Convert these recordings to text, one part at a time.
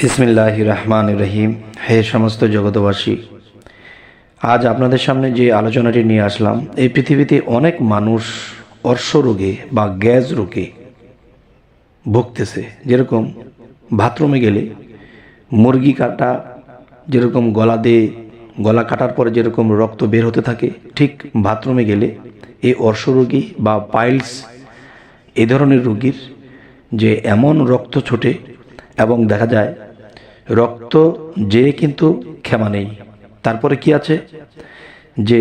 বিসমিল্লাহির রহমানির রহিম। হে সমস্ত জগতবাসী, আজ আপনাদের সামনে যে আলোচনাটি নিয়ে আসলাম, এই পৃথিবীতে অনেক মানুষ অর্শ রোগে বা গ্যাস রোগে ভুগতেছে। যেরকম বাথরুমে গেলে মুরগি কাটা যেরকম গলা কাটার পরে যেরকম রক্ত বের হতে থাকে, ঠিক বাথরুমে গেলে এই অর্শ রোগী বা পাইলস এই ধরনের রোগীর যে এমন রক্ত ছোটে এবং দেখা যায় রক্ত যে কিন্তু ক্ষমা নেই। তারপরে কি আছে যে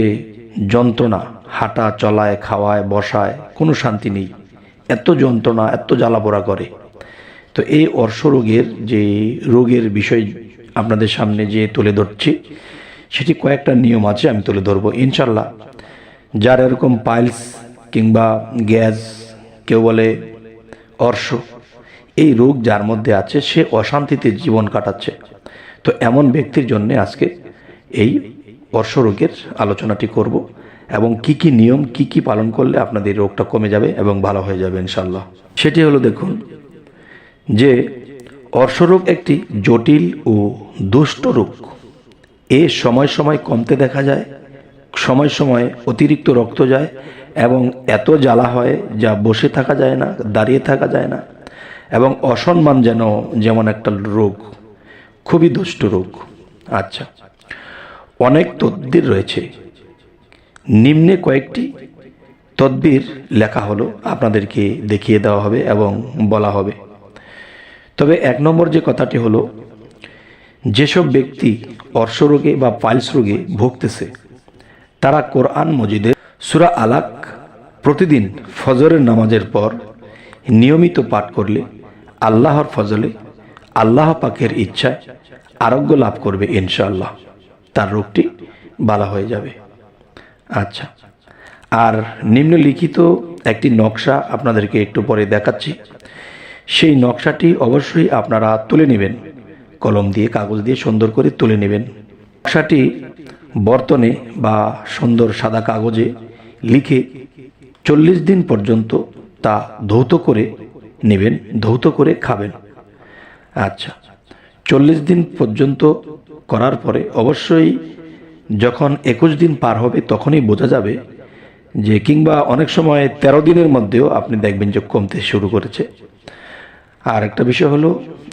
যন্ত্রণা, হাঁটা চলায়, খাওয়ায়, বসায় কোনো শান্তি নেই, এত যন্ত্রণা, এত জ্বালাপোড়া করে। তো এই অর্শ রোগের বিষয় আপনাদের সামনে যে তুলে ধরছি, সেটি কয়েকটা নিয়ম আছে, আমি তুলে ধরবো ইনশাল্লাহ। যার এরকম পাইলস কিংবা গ্যাস, কেউ বলে অর্শ, এই রোগ যার মধ্যে আছে, সে অশান্তিতে জীবন কাটাচ্ছে। তো এমন ব্যক্তির জন্য আজকে এই অর্শ রোগের আলোচনাটি করব এবং কি কি নিয়ম, কি কি পালন করলে আপনাদের রোগটা কমে যাবে এবং ভালো হয়ে যাবে ইনশাল্লাহ। সেটি হলো, দেখুন যে অর্শ রোগ একটি জটিল ও দুষ্ট রোগ। এ সময় সময় কমতে দেখা যায়, সময় সময় অতিরিক্ত রক্ত যায় এবং এত জ্বালা হয় যা বসে থাকা যায় না, দাঁড়িয়ে থাকা যায় না, এবং অসম্মান যেমন একটা রোগ, খুবই দুষ্ট রোগ। আচ্ছা, অনেক তদবির রয়েছে, নিম্নে কয়েকটি তদবির লেখা হলো, আপনাদেরকে দেখিয়ে দেওয়া হবে এবং বলা হবে। তবে এক নম্বর যে কথাটি হলো, যেসব ব্যক্তি অর্শ রোগে বা পাইলস রোগে ভুগতেছে, তারা কোরআন মজিদের সূরা আলাক প্রতিদিন ফজরের নামাজের পর নিয়মিত পাঠ করলে আল্লাহর ফজলে, আল্লাহ পাকের ইচ্ছায় আরোগ্য লাভ করবে ইনশাআল্লাহ, তার রোগটি ভালো হয়ে যাবে। আচ্ছা, আর নিম্নলিখিত একটি নকশা আপনাদেরকে একটু পরে দেখাচ্ছি। সেই নকশাটি অবশ্যই আপনারা তুলে নেবেন, কলম দিয়ে, কাগজ দিয়ে সুন্দর করে তুলে নেবেন। নকশাটি বর্তনে বা সুন্দর সাদা কাগজে লিখে 40 দিন পর্যন্ত তা ধৌত করে নেবেন, ধৌত করে খাবেন। আচ্ছা, 40 দিন পর্যন্ত করার পরে অবশ্যই যখন 21 দিন পার হবে, তখনই বোঝা যাবে যে, কিংবা অনেক সময় 13 দিনের মধ্যেও আপনি দেখবেন যে কমতে শুরু করেছে। আর একটা বিষয় হলো,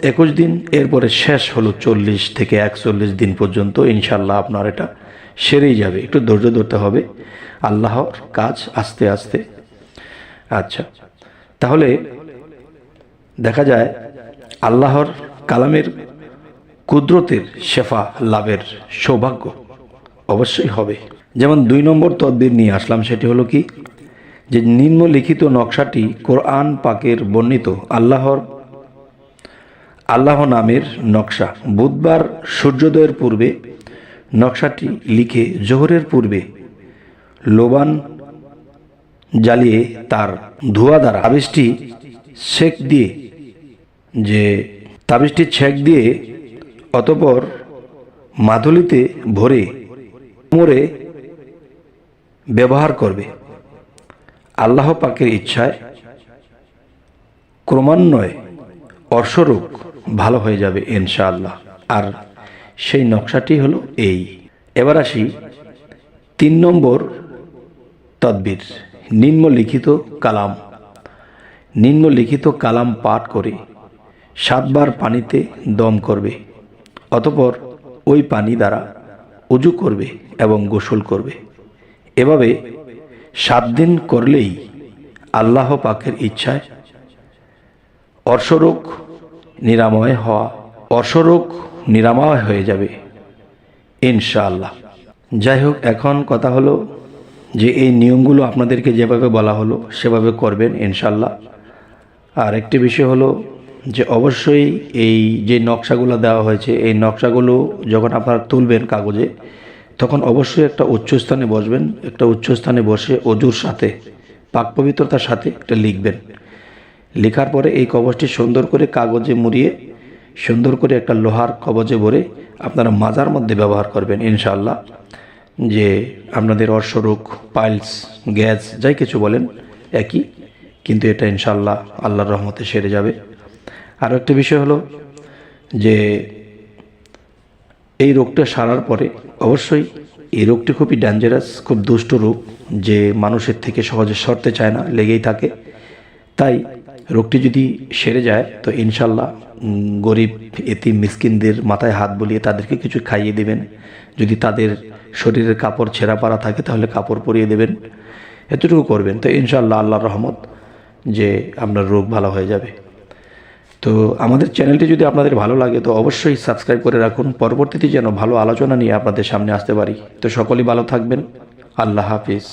21 দিন এরপরে শেষ হলো 40 থেকে 41 দিন পর্যন্ত, ইনশাল্লাহ আপনার এটা সেরেই যাবে। একটু ধৈর্য ধরতে হবে, আল্লাহর কাজ আস্তে আস্তে। আচ্ছা, তাহলে দেখা যায় আল্লাহর কালামের কুদরতের শেফা লাভের সৌভাগ্য অবশ্যই হবে। যেমন 2 নম্বর তদবির নিয়ে আসলাম, সেটি হলো কি, যে নিম্নলিখিত নকশাটি কোরআন পাকের বর্ণিত আল্লাহ নামের নকশা। বুধবার সূর্যোদয়ের পূর্বে নকশাটি লিখে জোহরের পূর্বে লোবান জ্বালিয়ে তার ধোঁয়া দ্বারা তাবিজটি ছেক দিয়ে অতঃপর মাদুলিতে ভরে কোমরে ব্যবহার করবে। আল্লাহ পাকের ইচ্ছায় ক্রমান্বয়ে অর্শরোগ ভালো হয়ে যাবে ইনশাআল্লাহ। আর সেই নকশাটি হলো এই। এবার আসি 3 নম্বর তদবির, নিম্নলিখিত কালাম পাঠ করে 7 বার পানিতে দম করবে, অতঃপর ওই পানি দ্বারা উজু করবে এবং গোসল করবে। এভাবে 7 দিন করলেই আল্লাহ পাকের ইচ্ছায় অর্শরোগ নিরাময় হয়ে যাবে ইনশাআল্লাহ। যাই হোক, এখন কথা হলো যে এই নিয়মগুলো আপনাদেরকে যেভাবে বলা হলো সেভাবে করবেন ইনশাআল্লাহ। আর একটি বিষয় হলো যে অবশ্যই এই যে নকশাগুলো দেওয়া হয়েছে, এই নকশাগুলো যখন আপনারা তুলবেন কাগজে, তখন অবশ্যই একটা উচ্চস্থানে বসবেন। একটা উচ্চস্থানে বসে অজুর সাথে, পাক পবিত্রতার সাথে এটা লিখবেন। লেখার পরে এই কবজটি সুন্দর করে কাগজে মুড়িয়ে, সুন্দর করে একটা লোহার কবজে ভরে আপনারা মাজার মধ্যে ব্যবহার করবেন ইনশাআল্লাহ। যে আপনাদের অর্শরোগ, পাইলস, গ্যাস, যাই কিছু বলেন একই, কিন্তু এটা ইনশাআল্লাহ আল্লাহর রহমতে সেরে যাবে। আরও একটা বিষয় হলো যে এই রোগটা সারার পরে অবশ্যই এই রোগটি খুবই ডেঞ্জারাস, খুব দুষ্ট রোগ, যে মানুষের থেকে সহজে সরতে চায় না, লেগেই থাকে। তাই রোগটি যদি সেরে যায় তো ইনশাল্লাহ গরিব এতিম মিসকিনদের মাথায় হাত বুলিয়ে তাদেরকে কিছু খাইয়ে দেবেন। যদি তাদের শরীরের কাপড় ছেঁড়া পাড়া থাকে তাহলে কাপড় পরিয়ে দেবেন, এতটুকু করবেন। তো ইনশাল্লাহ আল্লাহর রহমত যে আপনার রোগ ভালো হয়ে যাবে। তো আমাদের চ্যানেলটি যদি আপনাদের ভালো লাগে তো অবশ্যই সাবস্ক্রাইব করে রাখুন, পরবর্তীতে যেন ভালো আলোচনা নিয়ে আপনাদের সামনে আসতে পারি। তো সকলেই ভালো থাকবেন। আল্লাহ হাফিজ।